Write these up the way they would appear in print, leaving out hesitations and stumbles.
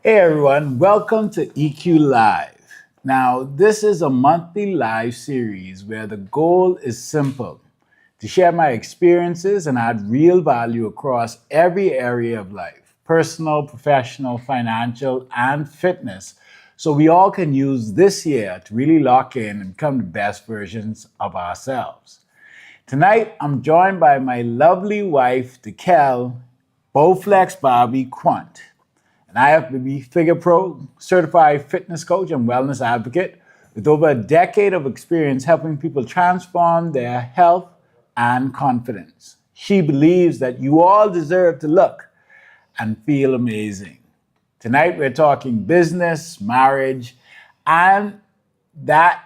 Hey everyone, welcome to EQ Live. Now, this is a monthly live series where the goal is simple to share my experiences and add real value across every area of life personal, professional, financial, and fitness. So we all can use this year to really lock in and become the best versions of ourselves. Tonight, I'm joined by my lovely wife, Dekel Bowflex Barbie Quant, an IFBB Figure Pro, certified fitness coach and wellness advocate with over a decade of experience helping people transform their health and confidence. She believes that you all deserve to look and feel amazing. Tonight, we're talking business, marriage, and that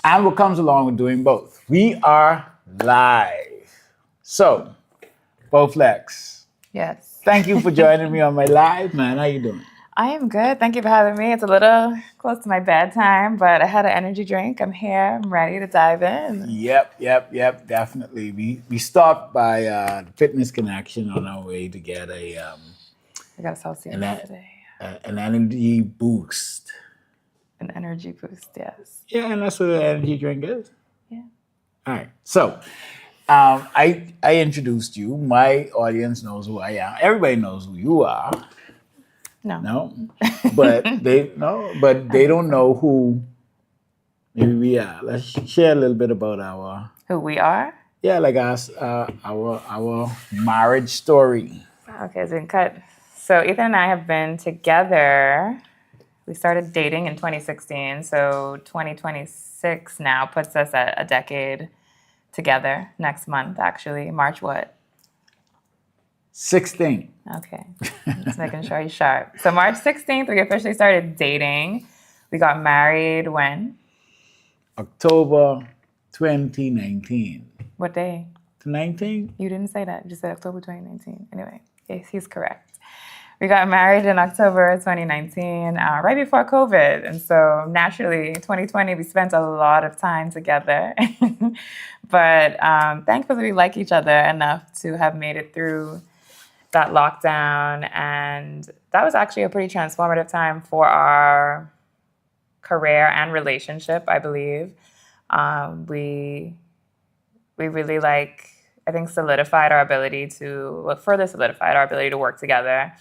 and what comes along with doing both. We are live. So, Bowflex, Yes. thank you for joining me on my live, man. How you doing? I am good. Thank you for having me. It's a little close to my bedtime, but I had an energy drink. I'm here. I'm ready to dive in. Yep, definitely. We stopped by the Fitness Connection on our way to get I got a Celsius today. an energy boost. An energy boost, yes. Yeah, and that's what an energy drink is. Yeah. All right. So, I introduced you. My audience knows who I am. Everybody knows who you are. No, but they don't know who maybe we are. Let's share a little bit about our Who we are? like us our marriage story. Okay, it's been cut. So Ethan and I have been together. We started dating in 2016. So 2026 now puts us at a decade together next month, actually. March what? 16. Okay, just making sure he's sharp. So March 16th, we officially started dating. We got married when? October 2019. What day? 19? You didn't say that. You just said October 2019. Anyway, yes, he's correct. We got married in October 2019, right before COVID. And so naturally, 2020, we spent a lot of time together. But thankfully, we like each other enough to have made it through that lockdown. And that was actually a pretty transformative time for our career and relationship, I believe. We really I think solidified our ability to, further solidified our ability to work together.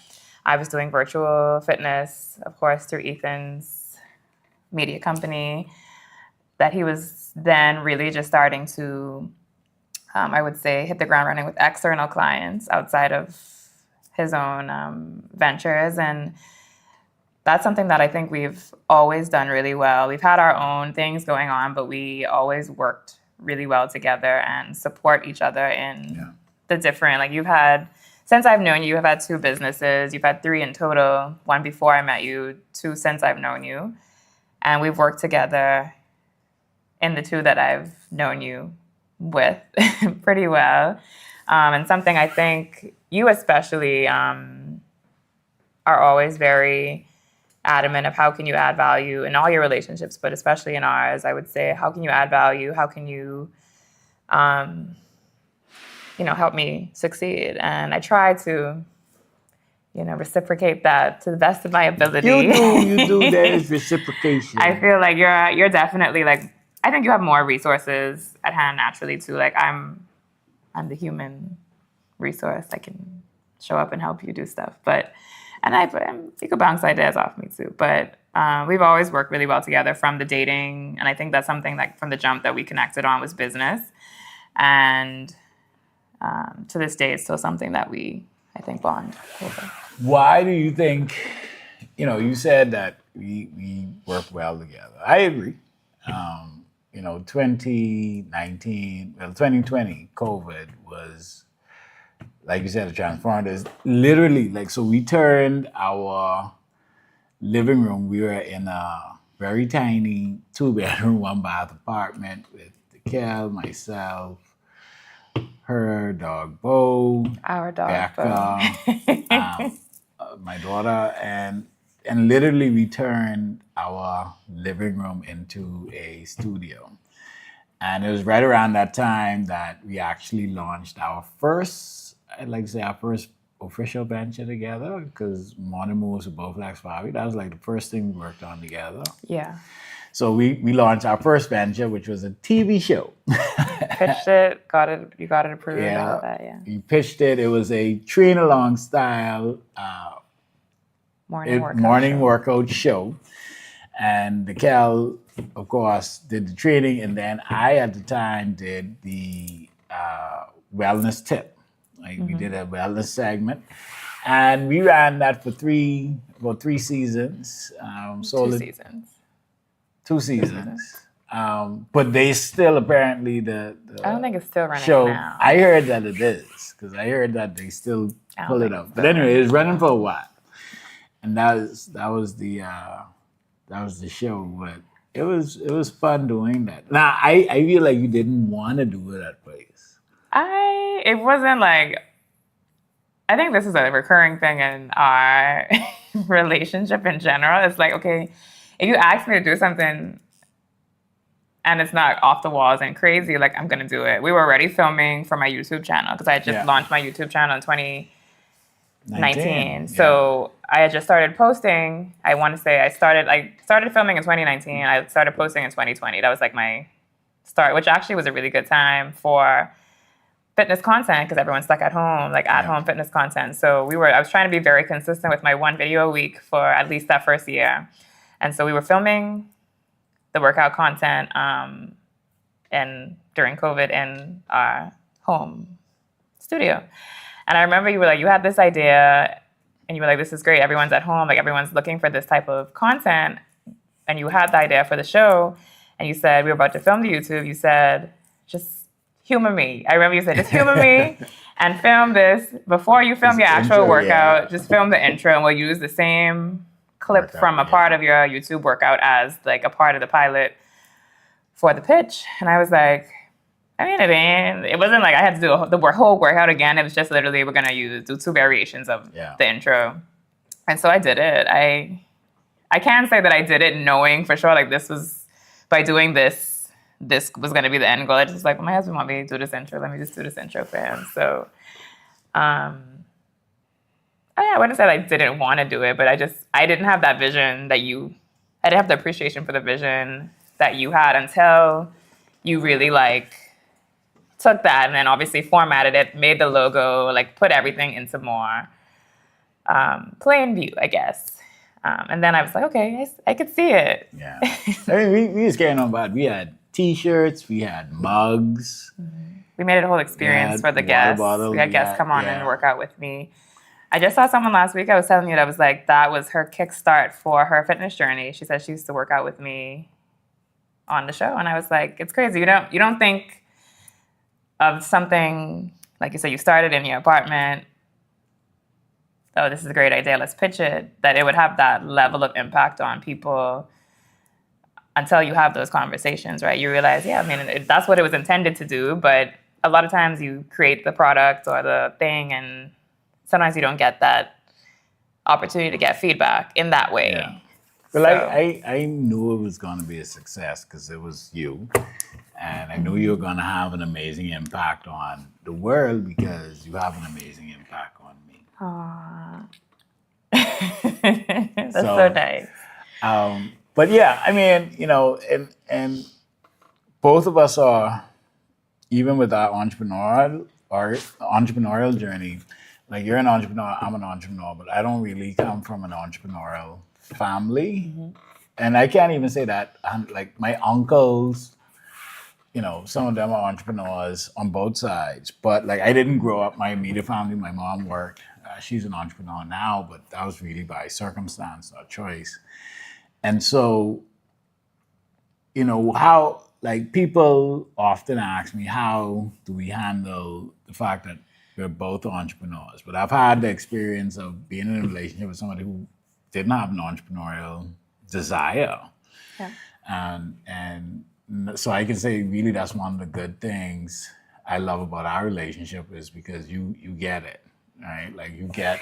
I was doing virtual fitness, of course, through Ethan's media company that he was then really just starting to, I would say, hit the ground running with external clients outside of his own ventures. And that's something that I think we've always done really well. We've had our own things going on, but we always worked really well together and support each other in the different, since I've known you, you have had 2 businesses. You've had 3 in total, 1 before I met you, 2 since I've known you. And we've worked together in the 2 that I've known you with pretty well. And something I think you especially are always very adamant of how can you add value in all your relationships, but especially in ours, I would say, how can you add value? How can you, help me succeed? And I try to, reciprocate that to the best of my ability. You do. There is reciprocation. I feel like you're definitely I think you have more resources at hand naturally too. I'm the human resource. I can show up and help you do stuff, you could bounce ideas off me too. But we've always worked really well together from the dating. And I think that's something from the jump that we connected on was business. And to this day, it's still something that we, I think, bond over. Why do you think, you said that we work well together. I agree. 2020, COVID was, like you said, a transformative. Literally, so we turned our living room. We were in a very tiny 2-bedroom, 1-bath apartment with Dekel, myself, her dog Bo, our dog Becca, my daughter, and literally we turned our living room into a studio. And it was right around that time that we actually launched our first, I'd like to say our first official venture together because Morning Moves with Bowflex Barbie. That was like the first thing we worked on together. Yeah. So we launched our first venture, which was a TV show. Pitched it, you got it approved, all Yeah, of that, yeah. we pitched it. It was a train along style morning workout show. And Dekel, of course, did the training. And then I, at the time, did the wellness tip. Like we did a wellness segment. And we ran that for about 3 seasons. Two seasons. But they still apparently the I don't think it's still running show. now. I heard that it is because I heard that they still pull it up. But anyway, it was running for a while, and that was the show. But it was fun doing that. Now I feel like you didn't want to do it at first. It wasn't like. I think this is a recurring thing in our relationship in general. It's like, okay, if you ask me to do something and it's not off the walls and crazy, like, I'm going to do it. We were already filming for my YouTube channel because I had just launched my YouTube channel in 2019. So I had just started posting. I want to say I started filming in 2019. I started posting in 2020. That was like my start, which actually was a really good time for fitness content because everyone's stuck at home, like at-home fitness content. So I was trying to be very consistent with my 1 video a week for at least that first year. And so we were filming the workout content and during COVID in our home studio. And I remember you were like, you had this idea and you were like, this is great. Everyone's at home. Like, everyone's looking for this type of content. And you had the idea for the show. And you said, we were about to film the YouTube. You said, just humor me. I remember you said, just humor me and film this before you film your actual workout. Yeah. Just film the intro and we'll use the same clip from a part of your YouTube workout as like a part of the pilot for the pitch. And I was like, I mean, it wasn't like I had to do the whole workout again. It was just literally we're going to do 2 variations of the intro. And so I did it. I can say that I did it knowing for sure, like, this was, by doing this was going to be the end goal. I just was like, well, my husband want me to do this intro. Let me just do this intro for him. So, I wouldn't say I didn't want to do it, but I didn't have that vision I didn't have the appreciation for the vision that you had until you really like took that and then obviously formatted it, made the logo, like put everything into more plain view, I guess. And then I was like, okay, I could see it. Yeah. I mean, we was carrying on bad. We had T-shirts, we had mugs. We made it a whole experience for the guests. We had guests come on and work out with me. I just saw someone last week, I was telling you, that was like, that was her kickstart for her fitness journey. She said she used to work out with me on the show. And I was like, it's crazy. You don't think of something, like you said, you started in your apartment. Oh, this is a great idea, let's pitch it. That it would have that level of impact on people until you have those conversations, right? You realize, that's what it was intended to do. But a lot of times you create the product or the thing and sometimes you don't get that opportunity to get feedback in that way. Yeah. But I knew it was going to be a success because it was you. And I knew you were going to have an amazing impact on the world because you have an amazing impact on me. Aww. That's so nice. But yeah, I mean, and both of us are, even with our entrepreneurial journey, like, you're an entrepreneur, I'm an entrepreneur, but I don't really come from an entrepreneurial family. And I can't even say that. Like, my uncles, some of them are entrepreneurs on both sides. But, like, I didn't grow up, my immediate family, my mom worked. She's an entrepreneur now, but that was really by circumstance or choice. And so, how, like, people often ask me, how do we handle the fact that we're both entrepreneurs? But I've had the experience of being in a relationship with somebody who didn't have an entrepreneurial desire. Yeah. And so I can say, really, that's one of the good things I love about our relationship is because you get it, right? Like, you get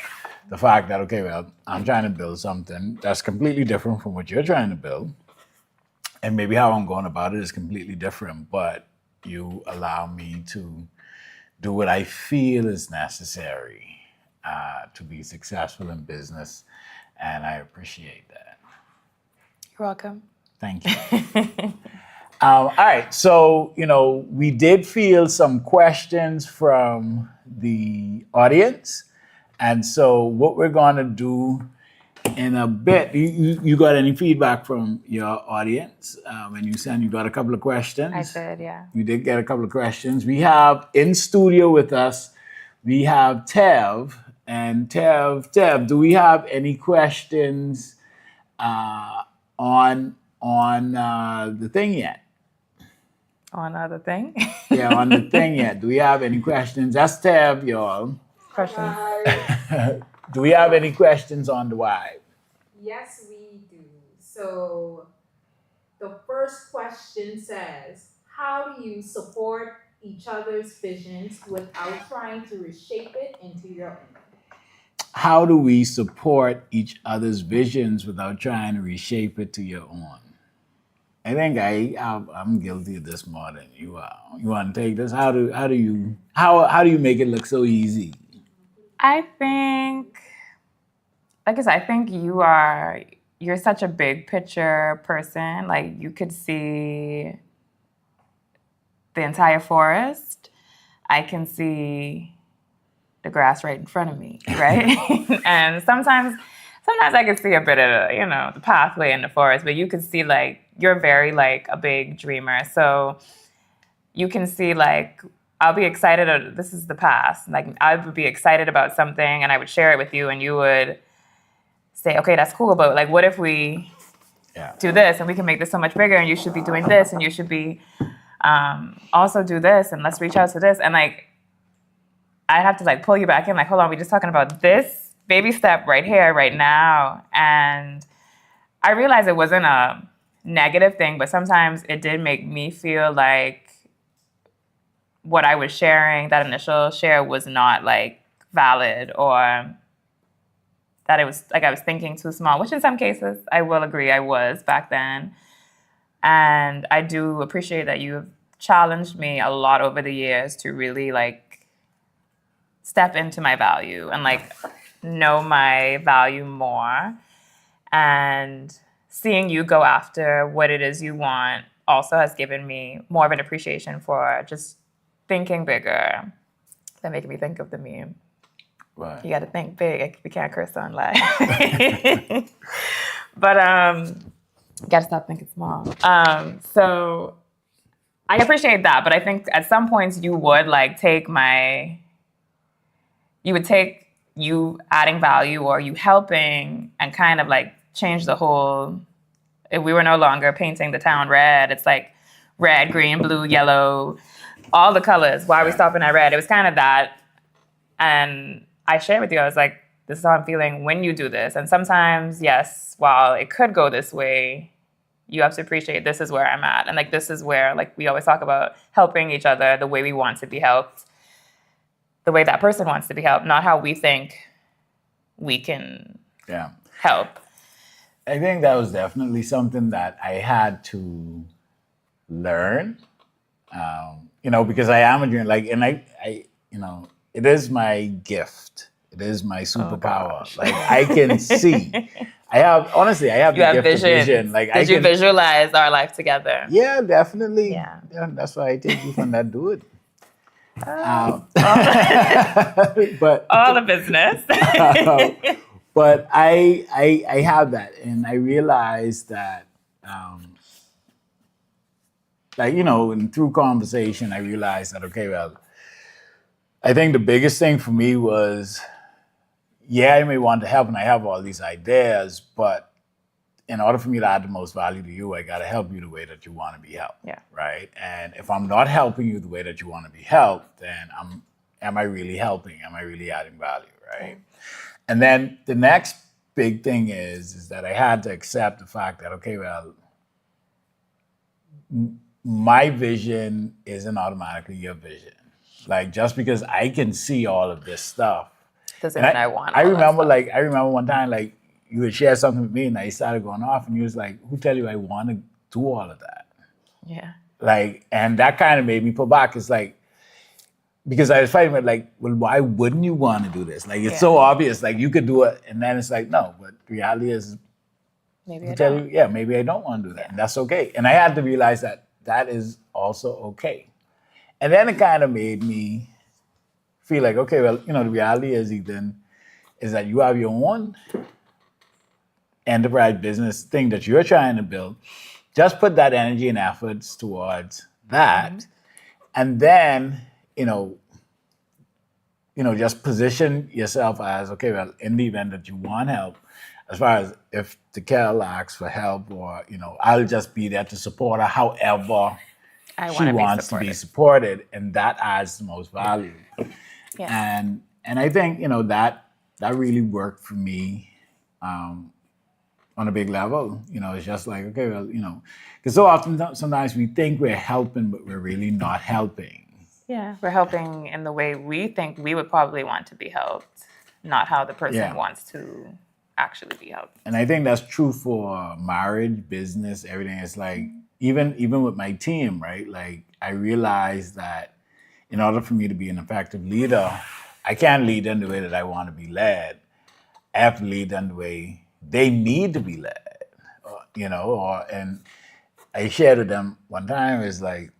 the fact that, okay, well, I'm trying to build something that's completely different from what you're trying to build. And maybe how I'm going about it is completely different, but you allow me to do what I feel is necessary. to be successful in business, and I appreciate that. You're welcome. Thank you. All right, so we did field some questions from the audience, and so what we're going to do in a bit. You got any feedback from your audience when you got a couple of questions? I did, yeah. You did get a couple of questions. We have in studio with us, we have Tev. And Tev, do we have any questions on the thing yet? On the thing? Yeah, on the thing yet. Do we have any questions? That's Tev, y'all. Questions. Do we have any questions on the why? Yes, we do. So the first question says, how do you support each other's visions without trying to reshape it into your own? How do we support each other's visions without trying to reshape it to your own? I think I'm guilty of this more than you are. You want to take this? How do you make it look so easy? I think, like I said, I think you're such a big picture person. Like you could see the entire forest. I can see the grass right in front of me, right? And sometimes I can see a bit of the pathway in the forest, but you can see you're very a big dreamer. So you can see I'll be excited. This is the past. I would be excited about something, and I would share it with you, and you would say, "Okay, that's cool, but what if we do this, and we can make this so much bigger, and you should be doing this, and you should be also do this, and let's reach out to this." And I'd have to pull you back in. Hold on, we're just talking about this baby step right here, right now. And I realized it wasn't a negative thing, but sometimes it did make me feel like what I was sharing, that initial share, was not valid, or that it was I was thinking too small, which in some cases I will agree I was back then. And I do appreciate that you've challenged me a lot over the years to really step into my value and know my value more. And seeing you go after what it is you want also has given me more of an appreciation for just thinking bigger. That making me think of the meme. Right. You got to think big. We can't curse on live. But you got to stop thinking small. So I appreciate that, but I think at some points you would take you adding value or you helping and kind of change the whole. If we were no longer painting the town red, it's red, green, blue, yellow, all the colors. Why are we stopping at red? It was kind of that. And I shared with you, I was this is how I'm feeling when you do this. And sometimes, yes, while it could go this way, you have to appreciate this is where I'm at. And this is where we always talk about helping each other the way we want to be helped, the way that person wants to be helped, not how we think we can help. I think that was definitely something that I had to learn, because I am a dreamer. And I it is my gift. It is my superpower. I can see. I have the gift of vision. Did you visualize our life together? Yeah, definitely. Yeah. That's why I take you from that dude. But all the business. But I have that, and I realized that, and through conversation, I realized that, okay, well, I think the biggest thing for me was, I may want to help, and I have all these ideas, but in order for me to add the most value to you, I got to help you the way that you want to be helped. Yeah. Right? And if I'm not helping you the way that you want to be helped, then am I really helping? Am I really adding value? Right? And then the next big thing is that I had to accept the fact that, okay, well, my vision isn't automatically your vision. Just because I can see all of this stuff doesn't mean I want. I remember one time you would share something with me and I started going off and you was like, who tell you I want to do all of that? Yeah. And that kind of made me pull back. It's because I was fighting with like, well, why wouldn't you want to do this? Like, it's so obvious. Like, you could do it, and then it's like, no. But the reality is, Maybe I tell don't. you, yeah, maybe I don't want to do that, and that's okay. And I had to realize that that is also okay. And then it kind of made me feel like, okay, well, the reality is, Ethan, is that you have your own enterprise business thing that you're trying to build. Just put that energy and efforts towards that, and then just position yourself as, okay, well, in the event that you want help, as far as if Dekel asks for help, or I'll just be there to support her however she wants to be supported, and that adds the most value. Yes. And I think that really worked for me on a big level. It's just like, okay, well, because so often sometimes we think we're helping, but we're really not helping. Yeah, we're helping in the way we think we would probably want to be helped, not how the person wants to actually be helped. And I think that's true for marriage, business, everything. It's like, even with my team, right? Like, I realized that in order for me to be an effective leader, I can't lead them the way that I want to be led. I have to lead them the way they need to be led, and I shared with them one time, is like,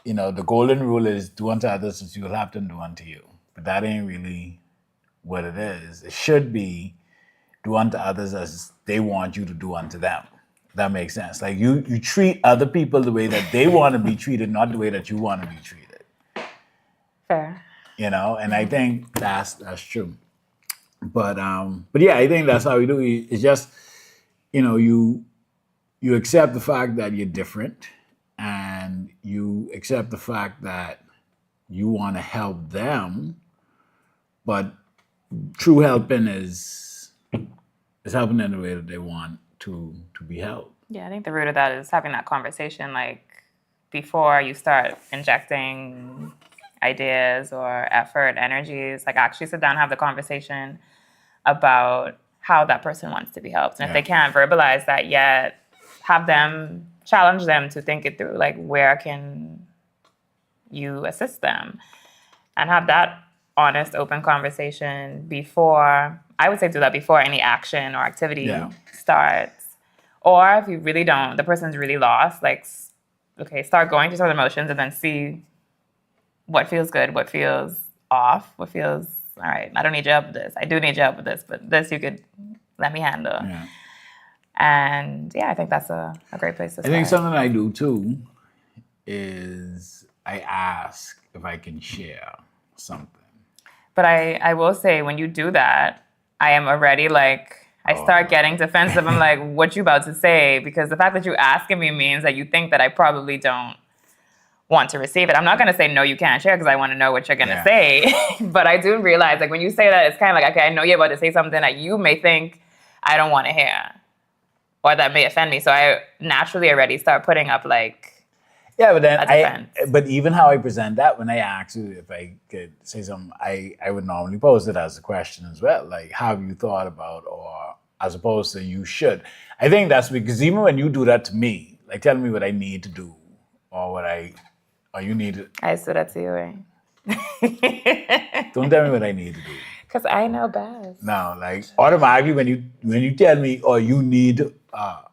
the golden rule is do unto others as you will have them do unto you. But that ain't really what it is. It should be do unto others as they want you to do unto them. That makes sense. Like, you treat other people the way that they want to be treated, not the way that you want to be treated. Fair. And I think that's true. But yeah, I think that's how we do it. It's just, you accept the fact that you're different, and you accept the fact that you want to help them, but true helping is helping in the way that they want to be helped. Yeah, I think the root of that is having that conversation, like, before you start injecting ideas or effort, energies, like, actually sit down and have the conversation about how that person wants to be helped. And if they can't verbalize that yet, have them, challenge them to think it through, like, where can you assist them? And have that honest, open conversation before, I would say do that before any action or activity starts. Or if you really don't, the person's really lost, like, okay, start going through some of the emotions and then see what feels good, what feels off, what feels, all right, I don't need your help with this. I do need your help with this, but this you could let me handle. Yeah. And I think that's a great place to start. I think something I do too is I ask if I can share something. But I will say, when you do that, I am already like, I start getting defensive. I'm like, what you about to say? Because the fact that you're asking me means that you think that I probably don't want to receive it. I'm not going to say, no, you can't share, because I want to know what you're going to say. But I do realize, like, when you say that, it's kind of like, okay, I know you're about to say something that you may think I don't want to hear, or that may offend me. So I naturally already start putting up, like, but then but even how I present that, when I ask you if I could say something, I would normally pose it as a question as well. Like, have you thought about, or as opposed to you should. I think that's because even when you do that to me, like, tell me what I need to do, or you need to. I said that to you, right? Don't tell me what I need to do. Because I know best. No, like, automatically when you tell me, or you need, I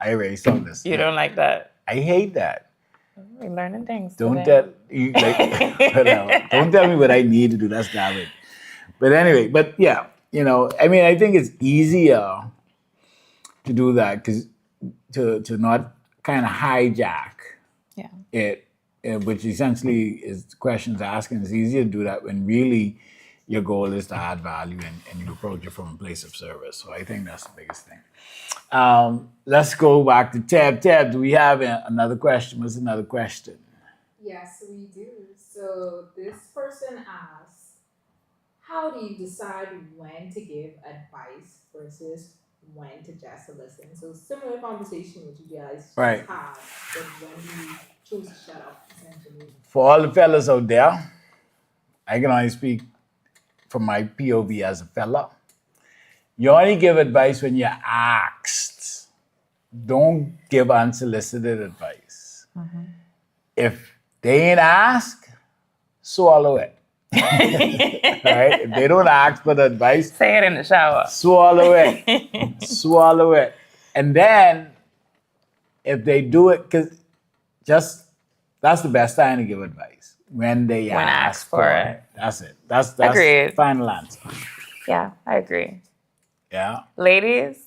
already saw this. You don't like that. I hate that. We're learning things. Don't tell me what I need to do. That's garbage. But anyway, I mean, I think it's easier to do that because to not kind of hijack it, which essentially is the questions asking. It's easier to do that when really your goal is to add value and you approach it from a place of service. So I think that's the biggest thing. Let's go back to Tab. Tab, do we have another question? What's another question? Yes, we do. So this person asks, how do you decide when to give advice versus when to just listen? So similar conversation which you guys just had, but when you choose to shut up, essentially. For all the fellas out there, I can only speak from my POV as a fella. You only give advice when you're asked. Don't give unsolicited advice. Mm-hmm. If they ain't asked, swallow it. Right? If they don't ask for the advice, Say it in the shower. swallow it. Swallow it. And then if they do it, because that's the best time to give advice. When they When ask for it. That's it. That's Agreed. the final answer. Yeah, I agree. Yeah. Ladies,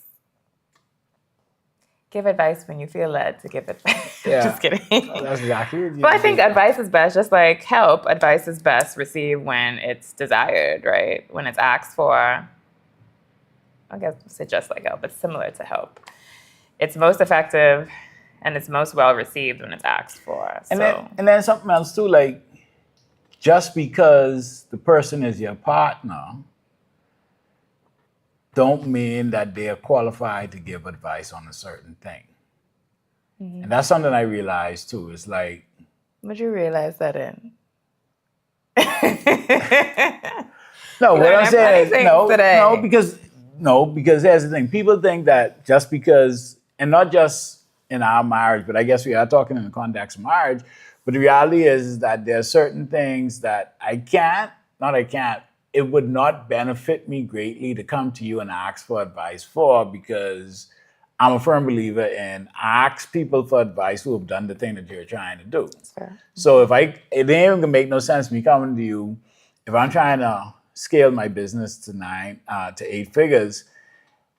give advice when you feel led to give advice. Yeah. Just kidding. That's exactly it. But I think advice is best, just like help, advice is best received when it's desired, right? When it's asked for. I guess say just like help, it's similar to help. It's most effective and it's most well received when it's asked for. And then something else too, like just because the person is your partner don't mean that they are qualified to give advice on a certain thing. Mm-hmm. And that's something I realized too. It's like, would you realize that in? No, what I'm saying is because here's the thing. People think that just because, and not just in our marriage, but I guess we are talking in the context of marriage, but the reality is that there are certain things that it would not benefit me greatly to come to you and ask for advice for, because I'm a firm believer in ask people for advice who have done the thing that you're trying to do. Fair. So it ain't even gonna make no sense me coming to you if I'm trying to scale my business to 8 figures,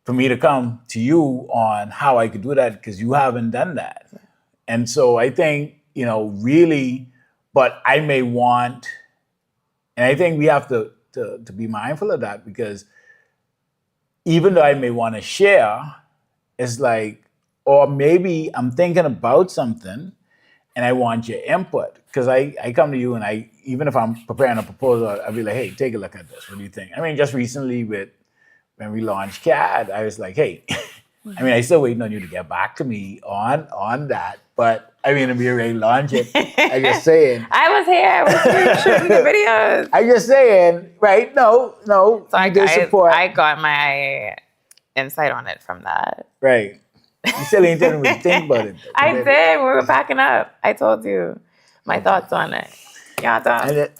for me to come to you on how I could do that because you haven't done that. Yeah. And so I think, really, but I may want, and I think we have to be mindful of that, because even though I may want to share, it's like, or maybe I'm thinking about something and I want your input. Because I come to you and even if I'm preparing a proposal, I'll be like, hey, take a look at this. What do you think? I mean, just recently when we launched CAD, I was like, hey, I mean, I still waiting on you to get back to me on that. But I mean, if we already launch it, I just saying. I was here. I was shooting the videos. I just saying, right? No. So I got my insight on it from that. Right. You still ain't didn't really think about it. I did. We were packing up. I told you my thoughts on it. Y'all don't.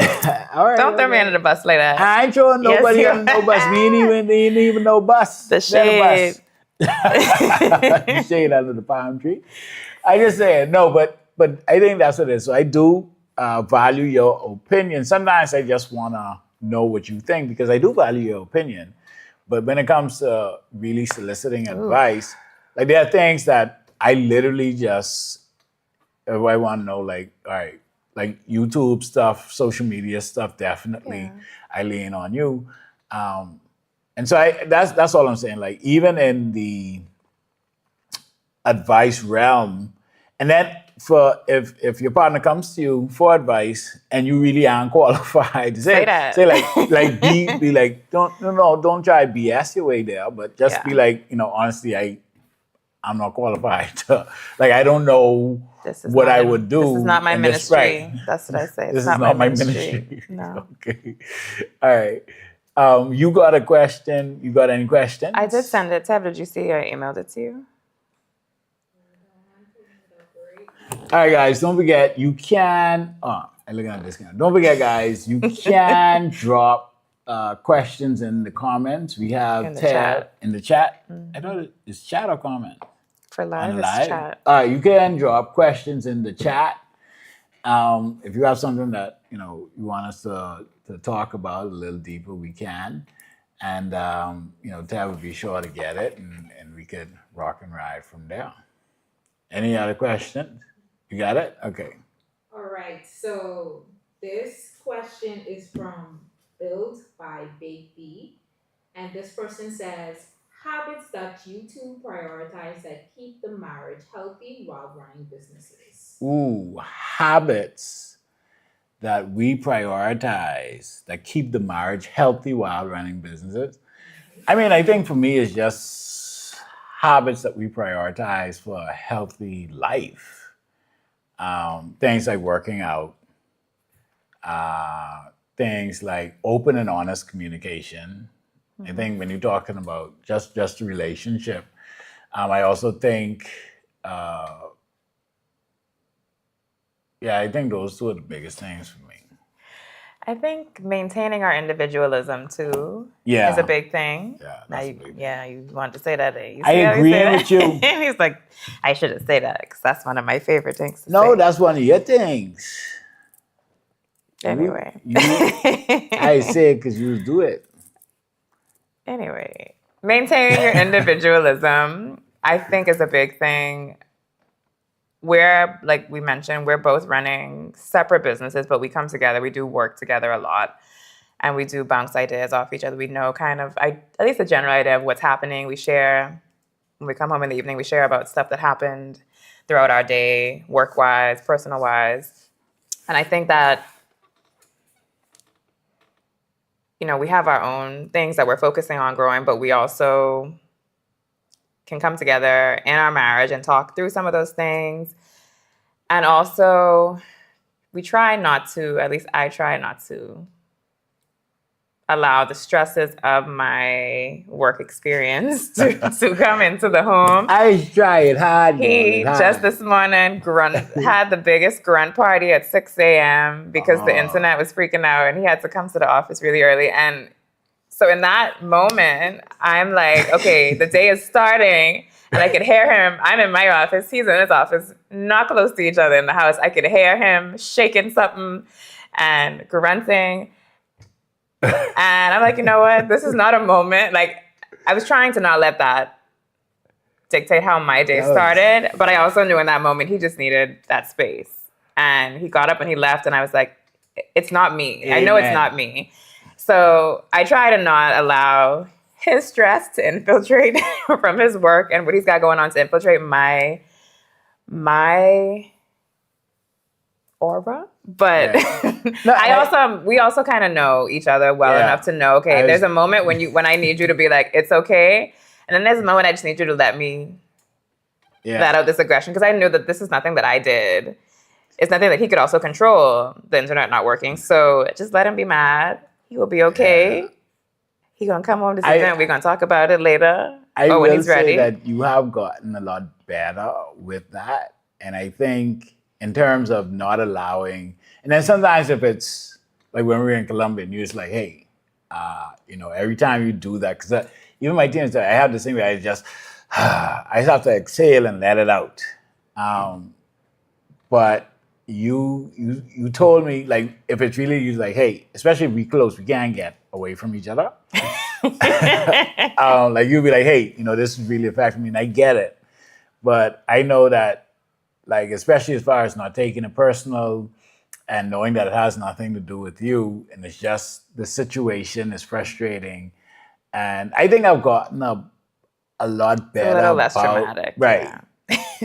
All right. Don't throw me under the bus like that. I ain't throwing nobody under no bus. We ain't even no bus. The shade. The shade under the palm tree. I just saying, no, but I think that's what it is. So I do value your opinion. Sometimes I just want to know what you think, because I do value your opinion. But when it comes to really soliciting advice, like there are things that I literally just, if I want to know, like, all right, like YouTube stuff, social media stuff, definitely I lean on you. And so that's all I'm saying. Like even in the advice realm, and then if your partner comes to you for advice and you really aren't qualified to say that. Say like be like, don't try to BS your way there, but just be like, honestly, I'm not qualified to, like, I don't know what I would do. This is not my ministry. Right. That's what I say. This is not my ministry. No. Okay. All right. You got a question? You got any questions? I did send it. Tab, did you see I emailed it to you? All right, guys, don't forget, you can, I'm looking at this now. Don't forget, guys, you can drop questions in the comments. We have Tab in the chat. Mm-hmm. I thought it's chat or comment? For live, it's chat. All right, you can drop questions in the chat. If you have something that, you want us to talk about a little deeper, we can. And, Tab would be sure to get it, and we could rock and ride from there. Any other questions? You got it? Okay. All right. So this question is from Built by Big B. And this person says, habits that you two prioritize that keep the marriage healthy while running businesses. Ooh, habits that we prioritize that keep the marriage healthy while running businesses. I mean, I think for me, it's just habits that we prioritize for a healthy life. Things like working out, things like open and honest communication. Mm-hmm. I think when you're talking about just a relationship, I also think, I think those two are the biggest things for me. I think maintaining our individualism too Yeah. is a big thing. Yeah, Now that's a you, big thing. yeah, you wanted to say that. You I see how you agree say that? with you. He's like, I shouldn't say that because that's one of my favorite things to No, say. that's one of your things. Anyway. I say it because you do it. Anyway, maintaining your individualism, I think, is a big thing. We're, like we mentioned, we're both running separate businesses, but we come together. We do work together a lot, and we do bounce ideas off each other. We know kind of, at least a general idea of what's happening. We share, when we come home in the evening, we share about stuff that happened throughout our day, work-wise, personal-wise. And I think that, we have our own things that we're focusing on growing, but we also can come together in our marriage and talk through some of those things. And also, we try not to, at least I try not to, allow the stresses of my work experience to come into the home. I tried hard. He just this morning had the biggest grunt party at 6 a.m. because the internet was freaking out and he had to come to the office really early. And so in that moment, I'm like, okay, the day is starting. And I could hear him. I'm in my office. He's in his office, not close to each other in the house. I could hear him shaking something and grunting. And I'm like, you know what? This is not a moment. Like, I was trying to not let that dictate how my day started. But I also knew in that moment he just needed that space. And he got up and he left. And I was like, it's not me. Amen. I know it's not me. So I try to not allow his stress to infiltrate from his work and what he's got going on to infiltrate my aura. But we also kind of know each other well enough to know, okay, there's a moment when I need you to be like, it's okay. And then there's a moment I just need you to let me let out this aggression. Because I knew that this is nothing that I did. It's nothing that he could also control, the internet not working. So just let him be mad. He will be okay. Yeah. He gonna come home this event. We're gonna talk about it later. When he's ready. I will say that you have gotten a lot better with that. And I think in terms of not allowing, and then sometimes if it's like when we were in Colombia and you're just like, hey, every time you do that, because even my team, I have this thing where I just have to exhale and let it out. But you told me, like, if it's really you, like, hey, especially if we close, we can't get away from each other. Like you'll be like, hey, this is really affecting me, and I get it. But I know that, like, especially as far as not taking it personal and knowing that it has nothing to do with you, and it's just the situation is frustrating. And I think I've gotten a lot better. A little less dramatic. Right. Yeah.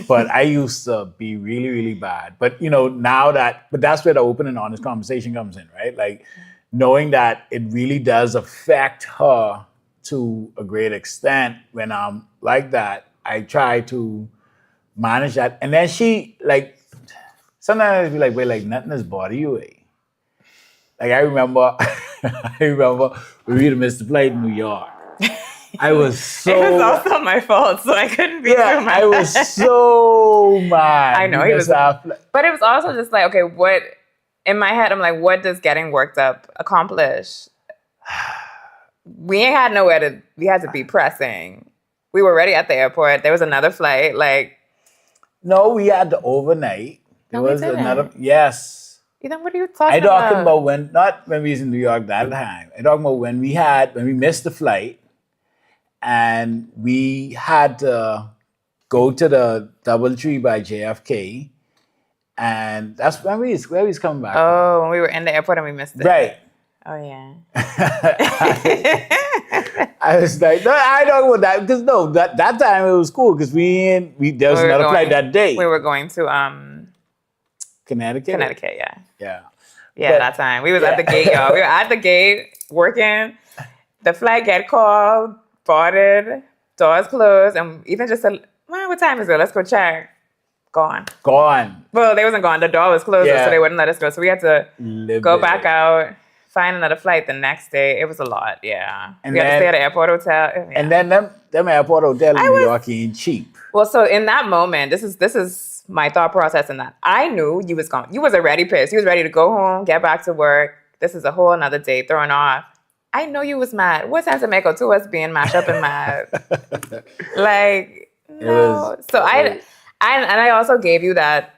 But I used to be really, really bad. But, but that's where the open and honest conversation comes in, right? Like, knowing that it really does affect her to a great extent when I'm like that, I try to manage that. And then she, like, sometimes I'd be like, wait, like, nothing is bothering you, eh? Like, I remember when we missed the flight in New York. I was so... It was also my fault, so I couldn't be too mad. I was so mad. I know, he was... But it was also just like, okay, what... In my head, I'm like, what does getting worked up accomplish? We ain't had nowhere to... We had to be pressing. We were already at the airport. There was another flight, like... No, we had the overnight. There was another... Yes. Then what are you talking about? I'm talking about not when we was in New York that time. I'm talking about when we missed the flight and we had to go to the DoubleTree by JFK, and that's when we was coming back. Oh, when we were in the airport and we missed it. Right. Oh, yeah. I was like, no, I don't want that, because that time it was cool because there was another flight that day. We were going to Connecticut. Connecticut, yeah. Yeah. Yeah, that time. We was at the gate, y'all. We were at the gate working. The flight get called, boarded, doors closed, and even just said, well, what time is it? Let's go check. Gone. Well, they wasn't gone. The door was closed, so they wouldn't let us go. So we had to go back out, find another flight the next day. It was a lot, yeah. We had to stay at an airport hotel. Yeah. And then them airport hotel in New York ain't cheap. Well, so in that moment, this is my thought process in that. I knew you was gone. You was already pissed. You was ready to go home, get back to work. this is a whole another day thrown off. I know you was mad. What sense it make to us being mashed up and mad? Like, no. I also gave you that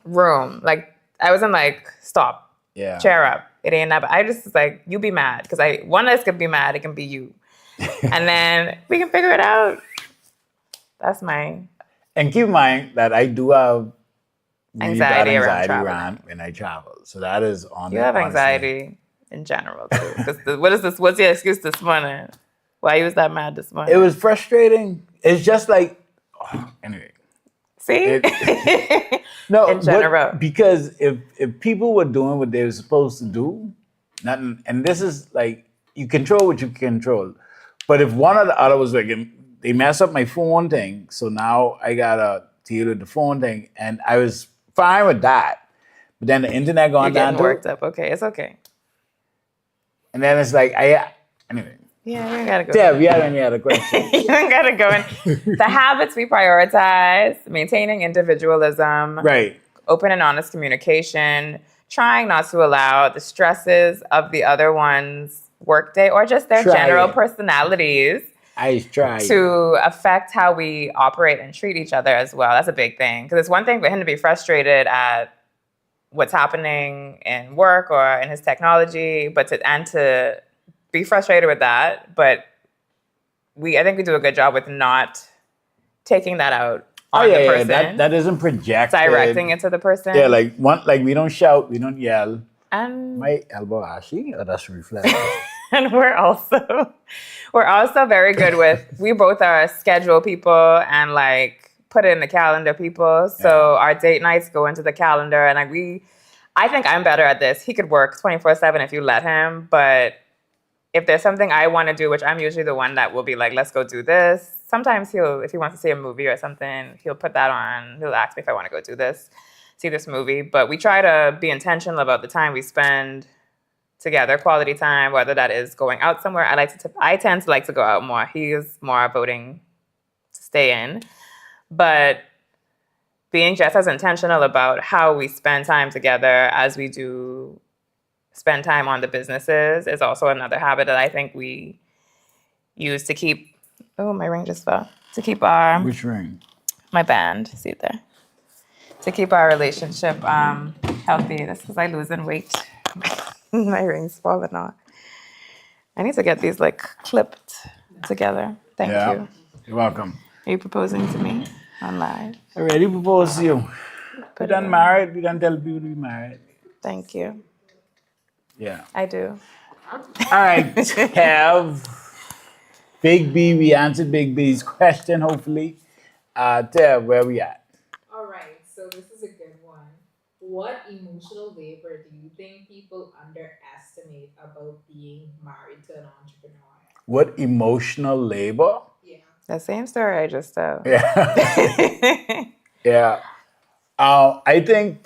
room. Like, I wasn't like, stop, cheer up. It ain't that. But I just was like, you be mad. Because one of us can be mad. It can be you. And then we can figure it out. That's mine. And keep in mind that I do have anxiety around when I travel. So that is on. You have anxiety in general too. Because what's your excuse this morning? Why you was that mad this morning? It was frustrating. It's just like, anyway. See? No, in general. Because if people were doing what they were supposed to do, nothing, and this is like, you control what you control. But if one or the other was like, they mess up my phone thing, so now I gotta deal with the phone thing, and I was fine with that. But then the internet going down too. You're getting worked up. Okay, it's okay. And then it's like, anyway. Yeah, you ain't gotta go. Yeah, we had any other questions? You ain't gotta go in. The habits we prioritize: maintaining individualism, right? Open and honest communication, trying not to allow the stresses of the other one's workday or just their general personalities to affect how we operate and treat each other as well. That's a big thing. Because it's one thing for him to be frustrated at what's happening in work or in his technology, but to be frustrated with that. But I think we do a good job with not taking that out on the person. Yeah. That isn't projected. Directing it to the person. Yeah, like we don't shout, we don't yell. And my elbow ashy, or that's reflex. And we're also very good with, we both are schedule people and like put it in the calendar people. So our date nights go into the calendar, and I think I'm better at this. He could work 24/7 if you let him, but if there's something I want to do, which I'm usually the one that will be like, let's go do this. Sometimes if he wants to see a movie or something, he'll put that on. He'll ask me if I want to go see this movie. But we try to be intentional about the time we spend together, quality time, whether that is going out somewhere. I tend to like to go out more. He is more voting to stay in. But being just as intentional about how we spend time together as we do spend time on the businesses is also another habit that I think we use to keep, my ring just fell, to keep our... Which ring? My band, see it there. To keep our relationship healthy. That's because I'm losing weight. My ring's falling off. I need to get these like clipped together. Thank you. You're welcome. Are you proposing to me on live? I already proposed to you. We done married. We done tell people to be married. Thank you. Yeah. I do. All right. Big B. We answered Big B's question, hopefully. Tev, where we at? All right. So this is a good one. What emotional labor do you think people underestimate about being married to an entrepreneur? What emotional labor? Yeah. The same story I just told. Yeah. Yeah. I think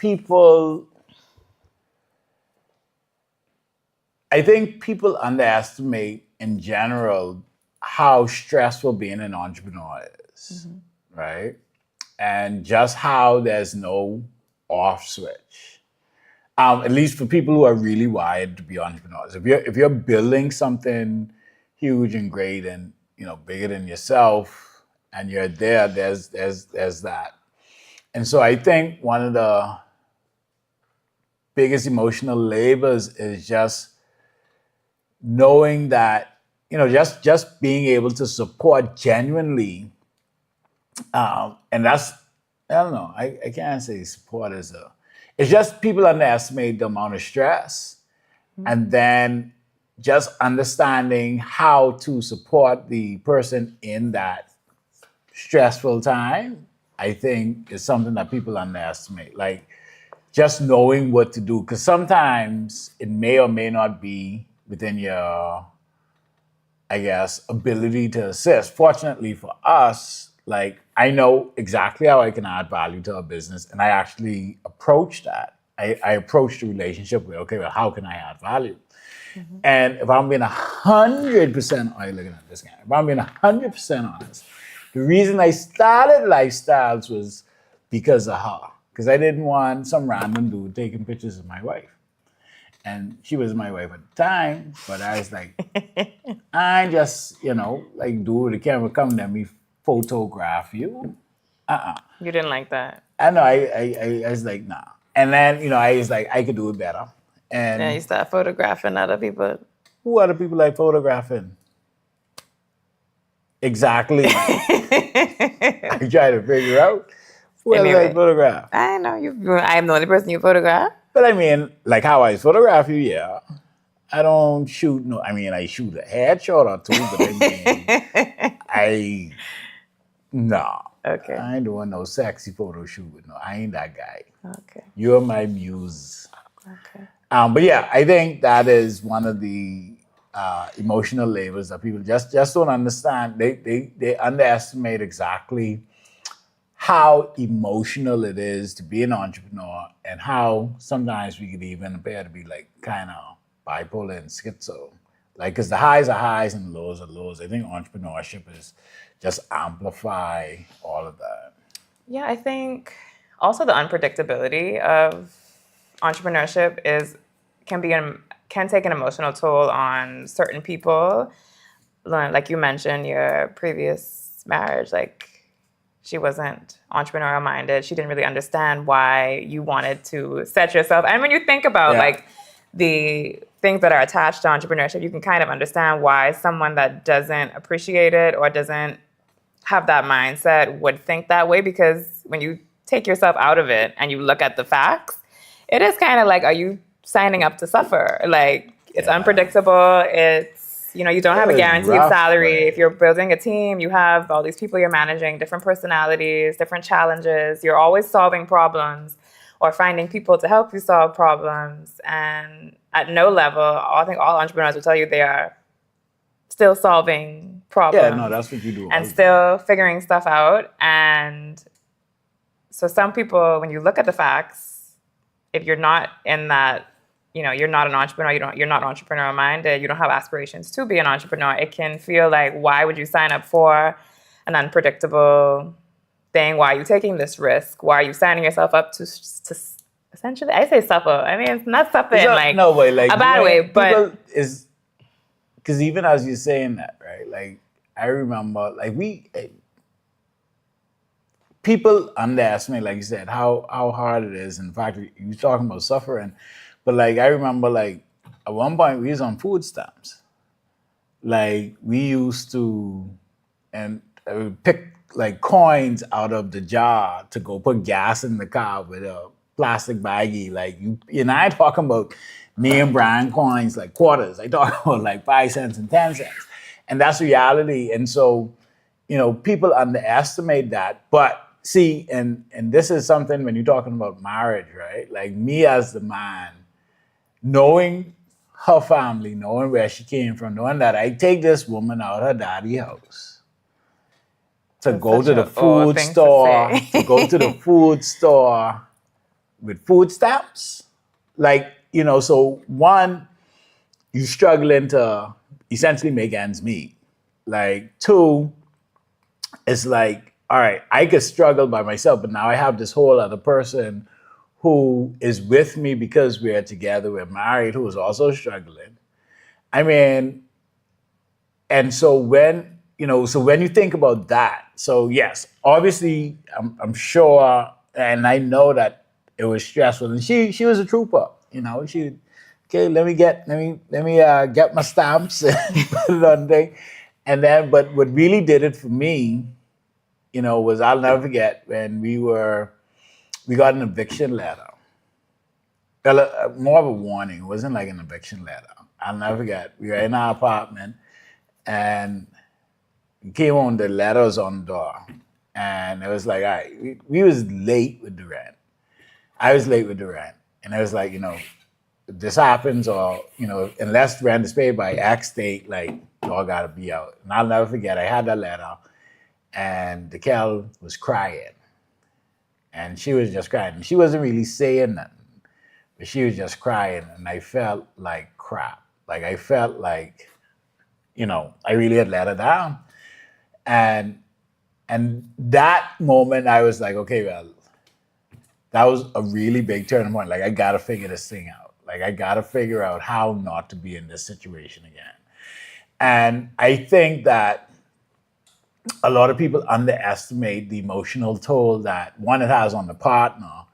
people underestimate in general how stressful being an entrepreneur is, right? And just how there's no off switch. At least for people who are really wired to be entrepreneurs. If you're building something huge and great and bigger than yourself, and you're there's that. And so I think one of the biggest emotional labors is just knowing that, just being able to support genuinely. And that's, I don't know, I can't say support is it's just people underestimate the amount of stress, and then just understanding how to support the person in that stressful time, I think is something that people underestimate. Like just knowing what to do, because sometimes it may or may not be within your, I guess, ability to assist. Fortunately for us, like I know exactly how I can add value to our business, and I actually approach that. I approach the relationship with, okay, well, how can I add value? And if I'm being 100%, oh, you're looking at this guy. If I'm being 100% honest, the reason I started Lifestyles was because of her. Because I didn't want some random dude taking pictures of my wife. And she was my wife at the time, but I was like, I just, like do the camera come, let me photograph you. You didn't like that. I know, I was like, nah. And then, I was like, I could do it better. And Yeah, you start photographing other people. who other people like photographing? Exactly. I try to figure out who else Anyway. I photograph. I know you. I'm the only person you photograph. But I mean, like how I photograph you, yeah. I don't shoot, no, I mean, I shoot a headshot or two, but I mean, no. Okay. I ain't doing no sexy photo shoot. No, I ain't that guy. Okay. You're my muse. Okay. But yeah, I think that is one of the emotional labors that people just don't understand. They underestimate exactly how emotional it is to be an entrepreneur and how sometimes we could even appear to be like kind of bipolar and schizo. Like, because the highs are highs and the lows are lows. I think entrepreneurship is just amplify all of that. Yeah, I think also the unpredictability of entrepreneurship can take an emotional toll on certain people. Like you mentioned, your previous marriage, like she wasn't entrepreneurial minded. She didn't really understand why you wanted to set yourself. And when you think about like the things that are attached to entrepreneurship, you can kind of understand why someone that doesn't appreciate it or doesn't have that mindset would think that way, because when you take yourself out of it and you look at the facts, it is kind of like, are you signing up to suffer? Like, it's unpredictable. It's, you don't have a guaranteed salary. Right? If you're building a team, you have all these people you're managing, different personalities, different challenges. You're always solving problems or finding people to help you solve problems. And at no level, I think all entrepreneurs will tell you they are still solving problems. Yeah, no, that's what you do. And still figuring stuff out. And so some people, when you look at the facts, if you're not in that, you're not an entrepreneur, you're not entrepreneur minded, you don't have aspirations to be an entrepreneur, it can feel like, why would you sign up for an unpredictable thing? Why are you taking this risk? Why are you signing yourself up to essentially, I say suffer. I mean, it's not suffering like a bad way, but because even as you're saying that, right? Like, I remember, like people underestimate, like you said, how hard it is. In fact, you're talking about suffering, but like I remember, like at one point we was on food stamps. Like we used to, and pick like coins out of the jar to go put gas in the car with a plastic baggie. Like you and I talking about name brand coins, like quarters. I talk about like 5 cents and 10 cents, and that's reality. And so, people underestimate that, but. See, and this is something when you're talking about marriage, right? Like me as the man, knowing her family, knowing where she came from, knowing that I take this woman out of her daddy's house to go to the food store, to go to the food store with food stamps. Like, so one, you're struggling to essentially make ends meet. Like two, it's like, all right, I could struggle by myself, but now I have this whole other person who is with me because we're together, we're married, who is also struggling. I mean, and so when you think about that, so yes, obviously, I'm sure, and I know that it was stressful, and she was a trooper, she, okay, let me get my stamps and put it on thing, and then, but what really did it for me, was I'll never forget when we got an eviction letter. More of a warning. It wasn't like an eviction letter. I'll never forget. We were in our apartment and we came on, the letters on the door. And it was like, all right, we was late with the rent. I was late with the rent. And it was like, if this happens or, unless rent is paid by X date, like, y'all gotta be out. And I'll never forget, I had that letter. And Dekel was crying. And she was just crying. And she wasn't really saying nothing. But she was just crying. And I felt like crap. Like I felt like, I really had let her down. And that moment I was like, okay, well, that was a really big turning point. Like I gotta figure this thing out. Like, I got to figure out how not to be in this situation again. And I think that a lot of people underestimate the emotional toll that, one, it has on the partner,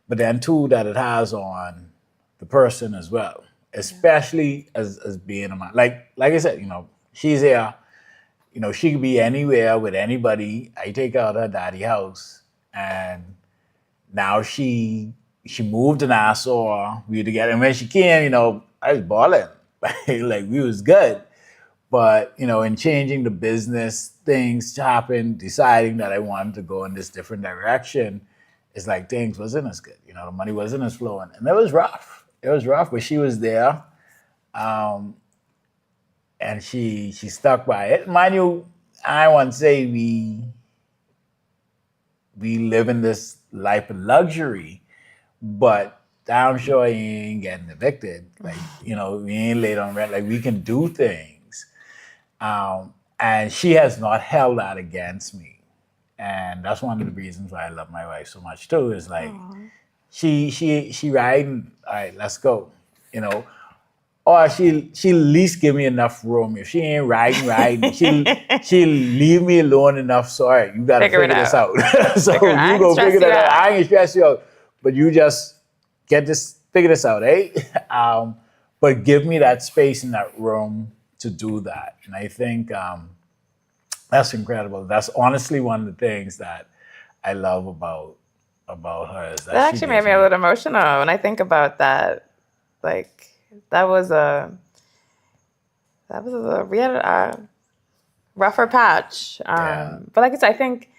but then two, that it has on the person as well, especially as being a man. Like I said, she's here, she could be anywhere with anybody. I take her out of her daddy house, and now she moved to Nassau. We were together, and when she came, I was balling. Like, we was good. But, in changing the business, things happened, deciding that I wanted to go in this different direction, it's like things wasn't as good. The money wasn't as flowing. And it was rough. It was rough, but she was there. And she stuck by it. Mind you, I want to say we live in this life of luxury, but I'm sure he ain't getting evicted. Like, we ain't laid on rent. Like, we can do things. And she has not held that against me. And that's one of the reasons why I love my wife so much too, is like, she riding, all right, let's go, or she'll at least give me enough room. If she ain't riding, she'll leave me alone enough. So, all right, you got to figure this out. So you go figure that out. I ain't stress you out, but you just figure this out, eh? But give me that space and that room to do that. And I think that's incredible. That's honestly one of the things that I love about her. Is that actually made me a little emotional when I think about that. Like, we had a rougher patch. But like I said, I think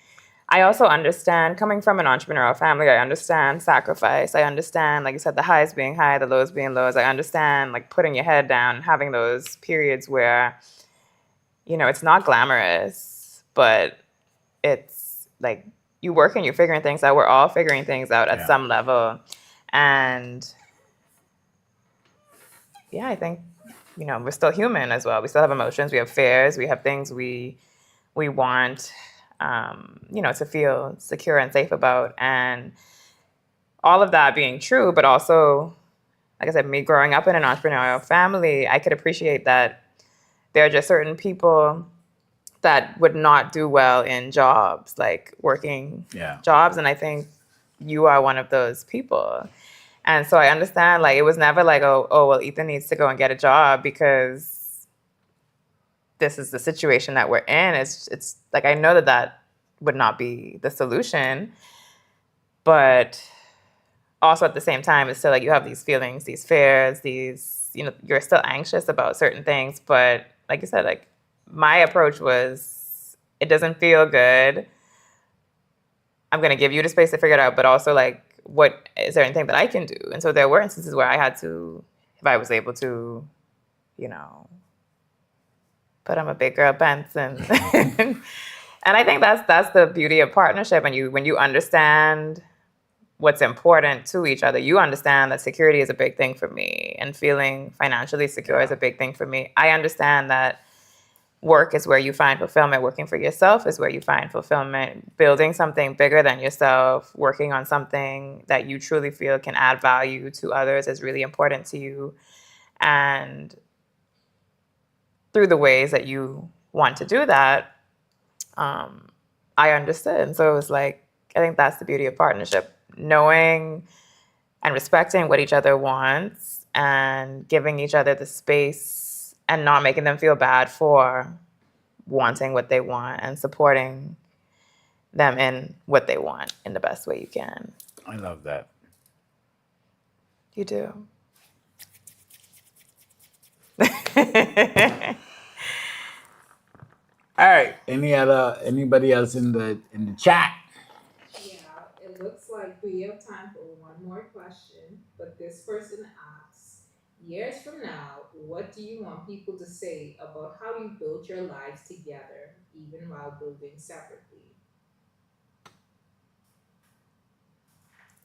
I also understand, coming from an entrepreneurial family, I understand sacrifice. I understand, like you said, the highs being high, the lows being lows. I understand, like, putting your head down, having those periods where, it's not glamorous, but it's like you working, you're figuring things out. We're all figuring things out at some level. And yeah, I think, we're still human as well. We still have emotions. We have fears. We have things we want, to feel secure and safe about. And all of that being true, but also, like I said, me growing up in an entrepreneurial family, I could appreciate that there are just certain people that would not do well in jobs, like working jobs. And I think you are one of those people. And so I understand, like, it was never like, oh, well, Ethan needs to go and get a job because this is the situation that we're in. It's like, I know that would not be the solution, but also at the same time, it's still like you have these feelings, these fears, you're still anxious about certain things. But like you said, like, my approach was, it doesn't feel good. I'm going to give you the space to figure it out, but also, like, what is there anything that I can do? And so there were instances where I had to, if I was able to, put on a big girl pants and and I think that's the beauty of partnership. And when you understand what's important to each other, you understand that security is a big thing for me, and feeling financially secure is a big thing for me. I understand that work is where you find fulfillment. Working for yourself is where you find fulfillment. Building something bigger than yourself, working on something that you truly feel can add value to others is really important to you. And through the ways that you want to do that, I understood. And so it was like, I think that's the beauty of partnership, knowing and respecting what each other wants and giving each other the space and not making them feel bad for wanting what they want, and supporting them in what they want in the best way you can. I love that. You do. All right. Anybody else in the chat? Yeah, it looks like we have time for one more question, but this person asks, years from now, what do you want people to say about how you built your lives together, even while building separately?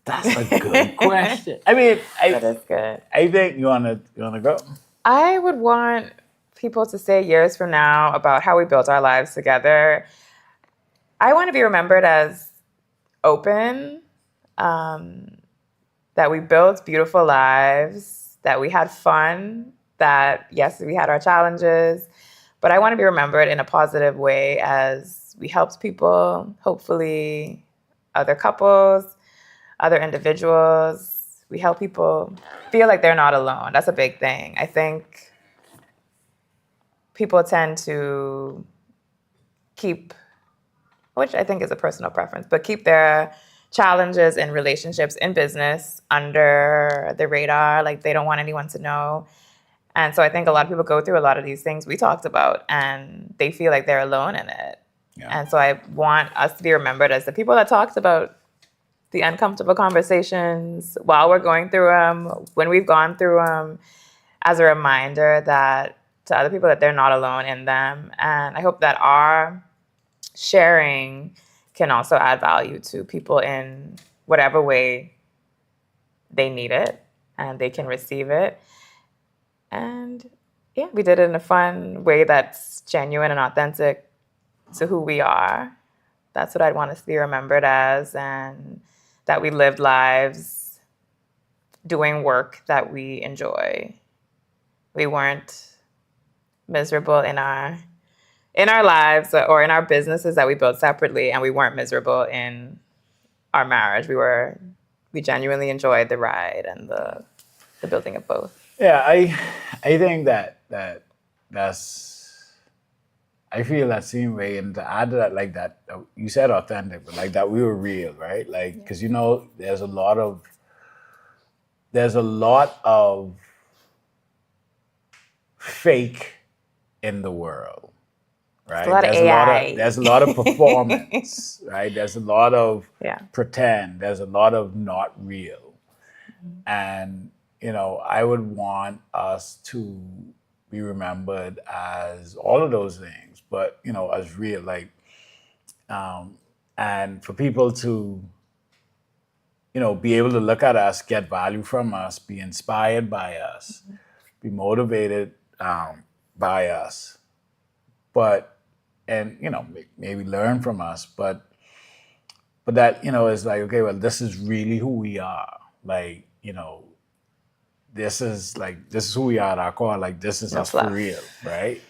That's a good question. I mean, that is good. I think you wanna go. I would want people to say years from now about how we built our lives together. I want to be remembered as open, that we built beautiful lives, that we had fun, that yes, we had our challenges, but I want to be remembered in a positive way as we helped people, hopefully other couples, other individuals. We help people feel like they're not alone. That's a big thing. I think people tend to keep, which I think is a personal preference, but keep their challenges in relationships, in business, under the radar. Like they don't want anyone to know. And so I think a lot of people go through a lot of these things we talked about and they feel like they're alone in it. Yeah. And so I want us to be remembered as the people that talked about the uncomfortable conversations while we're going through them, when we've gone through them, as a reminder that to other people that they're not alone in them. And I hope that our sharing can also add value to people in whatever way they need it and they can receive it. And yeah, we did it in a fun way that's genuine and authentic to who we are. That's what I'd want us to be remembered as, and that we lived lives doing work that we enjoy. We weren't miserable in our lives or in our businesses that we built separately, and we weren't miserable in our marriage. We genuinely enjoyed the ride and the building of both. Yeah, I think that's I feel that same way, and to add to that, like that you said authentic, but like that we were real, right? Like because there's a lot of fake in the world, right? There's a lot of performance, right? There's a lot of pretend. There's a lot of not real, and I would want us to be remembered as all of those things, but as real, like, and for people to be able to look at us, get value from us, be inspired by us, be motivated by us, and maybe learn from us, but that is like, okay, well, this is really who we are, like this is who we are at our core, like this is us for real, right?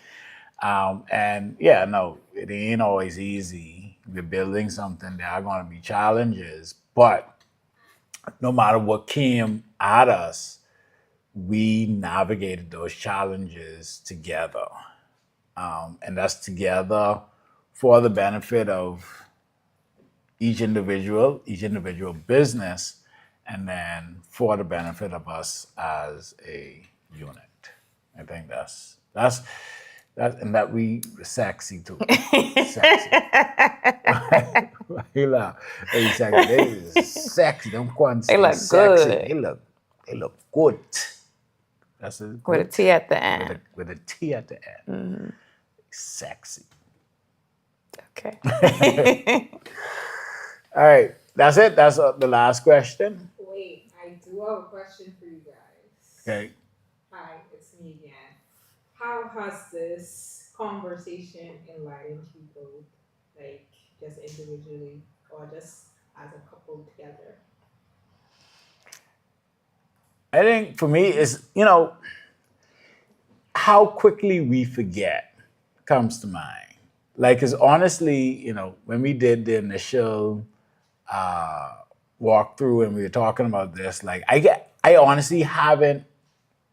And yeah, no, it ain't always easy. We're building something. There are going to be challenges, but no matter what came at us, we navigated those challenges together. And that's together for the benefit of each individual business, and then for the benefit of us as a unit. I think that's and that we sexy too. Sexy. You laugh. Hey, sexy. They is sexy. Them quants. They look sexy. good. They look good. That's a with a T at the end. With a T at the end. Mm-hmm. Sexy. Okay. All right. That's it. That's the last question. Wait, I do have a question for you guys. Okay. Hi, it's me again. How has this conversation enlightened you both, like just individually or just as a couple together? I think for me is, how quickly we forget comes to mind. Like, because honestly, when we did the initial walkthrough and we were talking about this, like I honestly haven't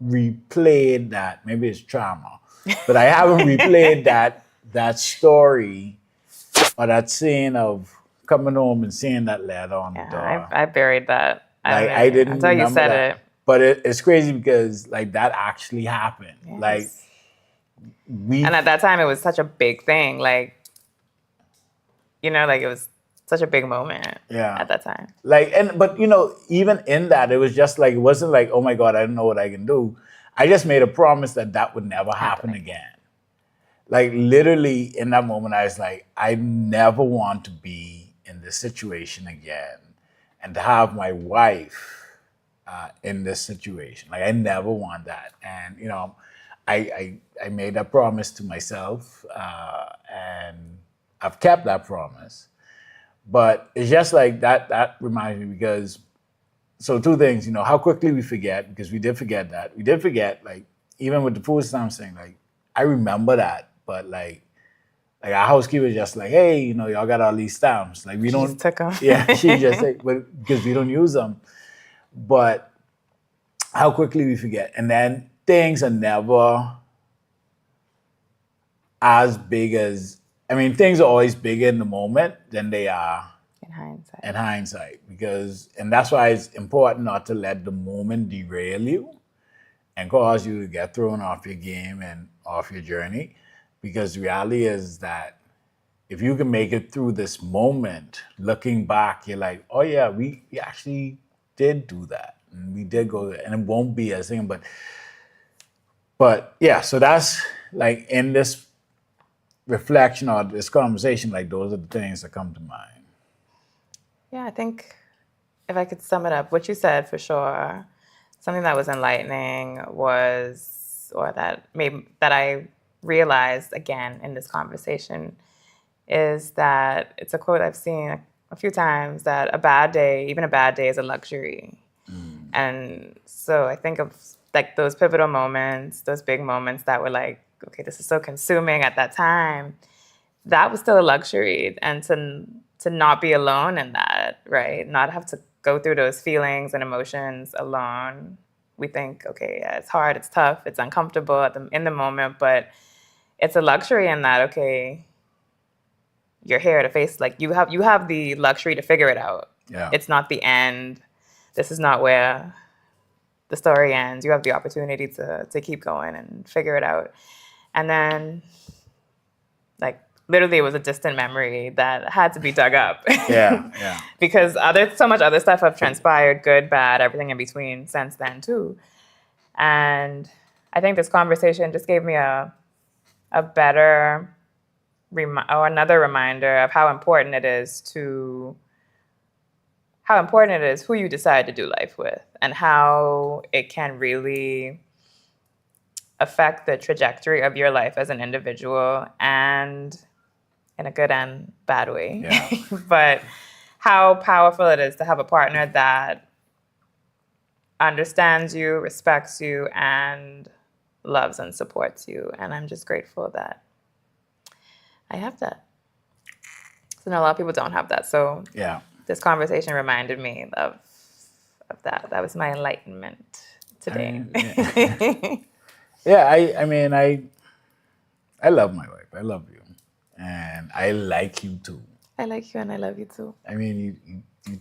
replayed that. Maybe it's trauma, but I haven't replayed that story or that scene of coming home and seeing that letter on the door. I buried that. I didn't until you said that. it. But it's crazy because like that actually happened. Yes. Like and at that time it was such a big thing. Like, like it was such a big moment at that time. Like, but even in that, it was just like, it wasn't like, oh my God, I don't know what I can do. I just made a promise that would never happen again. Like literally in that moment, I was like, I never want to be in this situation again and to have my wife in this situation. Like I never want that. And, I made that promise to myself and I've kept that promise. But it's just like that reminds me because so two things, how quickly we forget, because we did forget that. We did forget, like, even with the food stamps thing, like, I remember that, but like our housekeeper just like, hey, y'all got all these stamps. Like, we She don't, just took 'em. yeah, she just like, but because we don't use them. But how quickly we forget. And then things are never as big as, things are always bigger in the moment than they are In hindsight. and that's why it's important not to let the moment derail you and cause you to get thrown off your game and off your journey. Because the reality is that if you can make it through this moment, looking back, you're like, oh yeah, we actually did do that. And we did go there. And it won't be as thing, but yeah, so that's like in this reflection or this conversation, like those are the things that come to mind. Yeah, I think if I could sum it up, what you said for sure, something that was enlightening was, or that I realized again in this conversation, is that it's a quote I've seen a few times, that even a bad day is a luxury. And so I think of like those pivotal moments, those big moments that were like, okay, this is so consuming at that time. That was still a luxury, and to not be alone in that, right? Not have to go through those feelings and emotions alone. We think, okay, yeah, it's hard, it's tough, it's uncomfortable in the moment, but it's a luxury in that, okay, you're here to face, like you have the luxury to figure it out. Yeah. It's not the end. This is not where the story ends. You have the opportunity to keep going and figure it out. And then, like, literally it was a distant memory that had to be dug up. Yeah. Because so much other stuff have transpired, good, bad, everything in between since then too. And I think this conversation just gave me a better another reminder of how important it is who you decide to do life with, and how it can really affect the trajectory of your life as an individual, and in a good and bad way. Yeah. But how powerful it is to have a partner that understands you, respects you, and loves and supports you. And I'm just grateful that I have that. So a lot of people don't have that. So Yeah. this conversation reminded me of that. That was my enlightenment today. Yeah, I love my wife. I love you. And I like you too. I like you and I love you too. You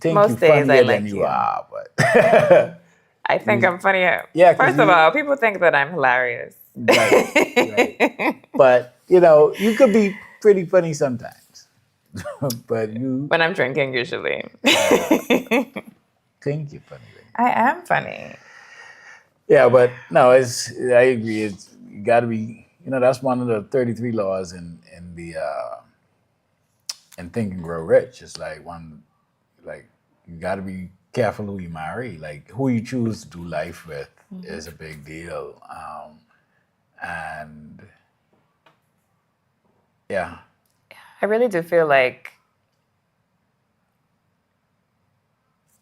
think Most you're days I funnier like than you you. are, but I think I'm funnier. Yeah, 'cause First of all, people think that I'm hilarious. right. But you could be pretty funny sometimes. But you When I'm drinking, usually. think you're funny. I am funny. Yeah, but no, I agree. It's you got to be. That's one of the 33 laws in Think and Grow Rich. It's like you got to be careful who you marry. Like who you choose to do life with is a big deal. And yeah, I really do feel like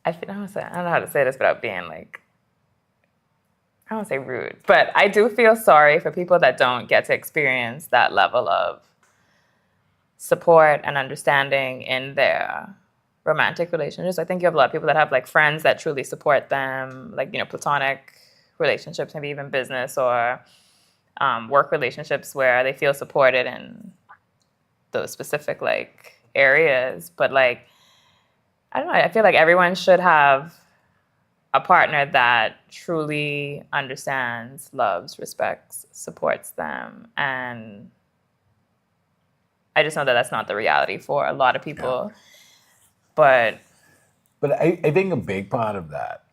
I don't know how to say this without being like, I don't want to say rude, but I do feel sorry for people that don't get to experience that level of support and understanding in their romantic relationships. I think you have a lot of people that have like friends that truly support them, like, platonic relationships, maybe even business or work relationships where they feel supported in those specific like areas. But like, I don't know, I feel like everyone should have a partner that truly understands, loves, respects, supports them. And I just know that that's not the reality for a lot of people. Yeah. But I think a big part of that,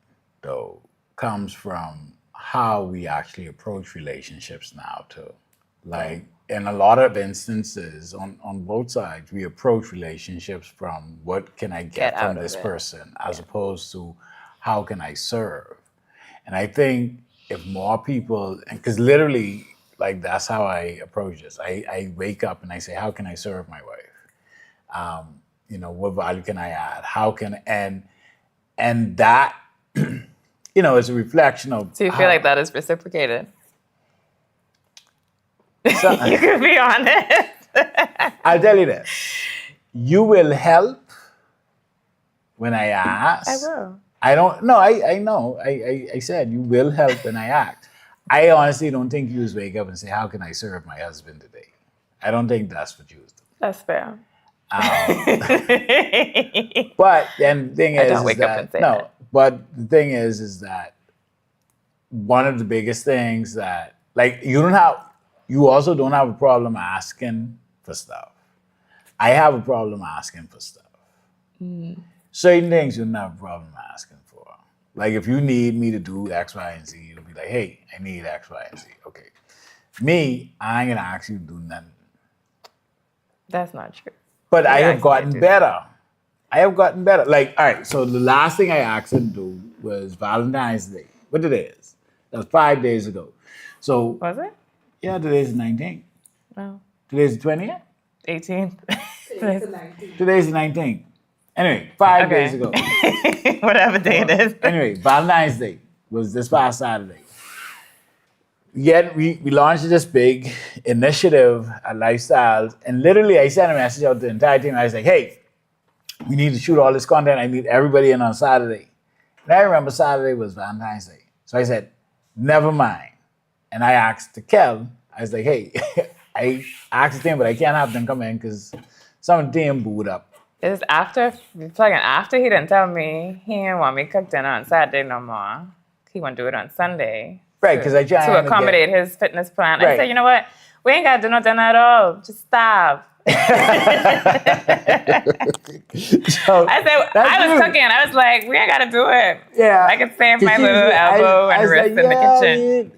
though, comes from how we actually approach relationships now, too. Like, in a lot of instances, on both sides, we approach relationships from what can I get from this person, as opposed to how can I serve. And I think if more people, because literally, like, that's how I approach this. I wake up and I say, how can I serve my wife? What value can I add? And that it's a reflection of. So you feel like that is reciprocated? So, You can be honest. I'll tell you this. You will help when I ask. I will. I don't. No, I know. I said you will help when I ask. I honestly don't think you just wake up and say, "How can I serve my husband today?" I don't think that's what you was doing. That's fair. But then the thing I is, don't wake up and say that. But the thing is that one of the biggest things that like you also don't have a problem asking for stuff. I have a problem asking for stuff. Certain things you don't have a problem asking for. Like if you need me to do X, Y, and Z, you'll be like, hey, I need X, Y, and Z. Okay. Me, I ain't gonna ask you to do nothing. That's not true. But I have asked me to gotten do better. I have gotten better. Like, all right, so the last thing I asked him to do was Valentine's Day. What it is? That was 5 days ago. So, Was it? yeah, today's the 19th. No. Today's the 20th? 18th. Today's the 19th. Today's the 19th. Anyway, 5 days ago. Whatever day it is. Anyway, Valentine's Day was this past Saturday. Yet we launched this big initiative at Lifestyles, and literally I sent a message out to the entire team. I was like, hey, we need to shoot all this content. I need everybody in on Saturday. And I remember Saturday was Valentine's Day. So I said, never mind. And I asked Dekel, I was like, hey, I asked the team, but I can't have them come in because some of the team booed up. It's after he didn't tell me he didn't want me to cook dinner on Saturday no more. He want to do it on Sunday. Right, because I tried to accommodate his fitness plan. Right. I said, you know what? We ain't got to do no dinner at all. Just stop. So, I said, I was cooking. I was like, we ain't got to do it. Yeah. I could save my little elbow and wrist in the kitchen.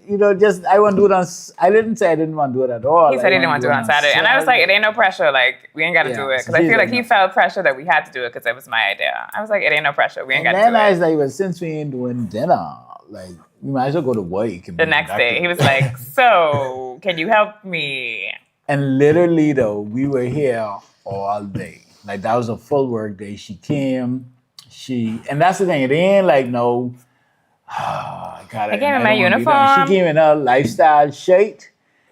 I want to do it on. I didn't say I didn't want to do it at all. He said he didn't want to do it on Saturday. And I was like, it ain't no pressure. Like, we ain't got to do it. Because I feel like he felt pressure that we had to do it because it was my idea. I was like, it ain't no pressure. We ain't got to do it. And then I was like, well, since we ain't doing dinner, like, we might as well go to work. The next day, he was like, so, can you help me? And literally, though, we were here all day. Like, that was a full work day. She came, and that's the thing. It ain't like, no, I came in my uniform. She came in her lifestyle shirt,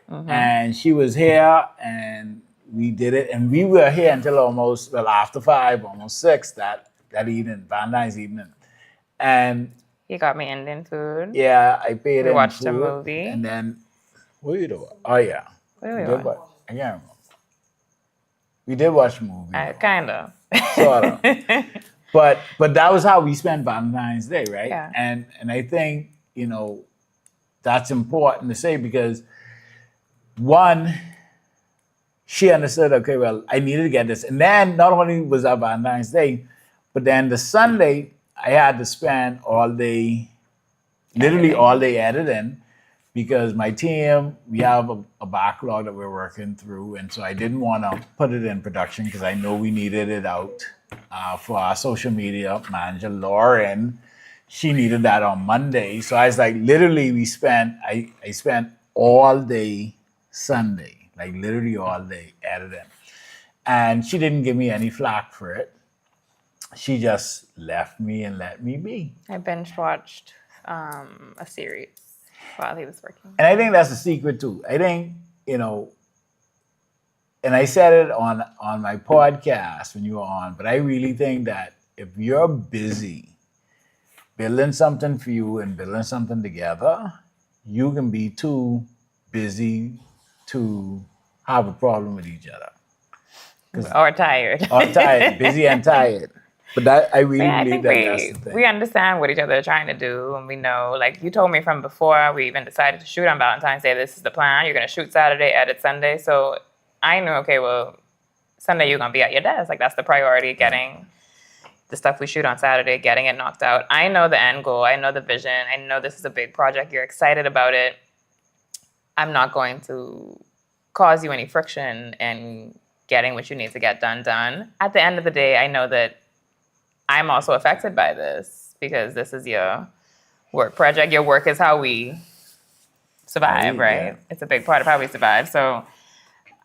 and she was here, and we did it. And we were here until after 5, almost 6 that evening, Valentine's evening. And he got me Indian food. yeah, I paid him. We watched food, a movie. And then, what were you doing? Oh, yeah. What did we watch? I can't remember. We did watch a movie. Kind of. Sort of. But that was how we spent Valentine's Day, right? Yeah. And I think, that's important to say because, one, she understood, okay, well, I needed to get this. And then not only was that Valentine's Day, but then the Sunday, I had to spend all day, literally all day editing because my team, we have a backlog that we're working through. And so I didn't want to put it in production because I know we needed it out for our social media manager, Lauren. She needed that on Monday. So I was like, literally I spent all day Sunday, like literally all day editing. And she didn't give me any flack for it. She just left me and let me be. I binge watched a series while he was working. And I think that's the secret too. I think, and I said it on my podcast when you were on, but I really think that if you're busy building something for you and building something together, you can be too busy to have a problem with each other. Or tired. Or tired, busy and tired. But that I really believe that's the thing. We understand what each other are trying to do, and we know, like you told me from before we even decided to shoot on Valentine's Day, this is the plan. You're going to shoot Saturday, edit Sunday. So I knew, okay, well, Sunday you're going to be at your desk. Like that's the priority, getting the stuff we shoot on Saturday, getting it knocked out. I know the end goal. I know the vision. I know this is a big project. You're excited about it. I'm not going to cause you any friction in getting what you need to get done. At the end of the day, I know that I'm also affected by this because this is your work project. Your work is how we survive, right? Yeah. It's a big part of how we survive. So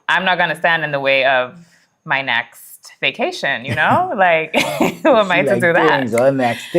I'm not going to stand in the way of my next vacation, Like, who am I to do that? Next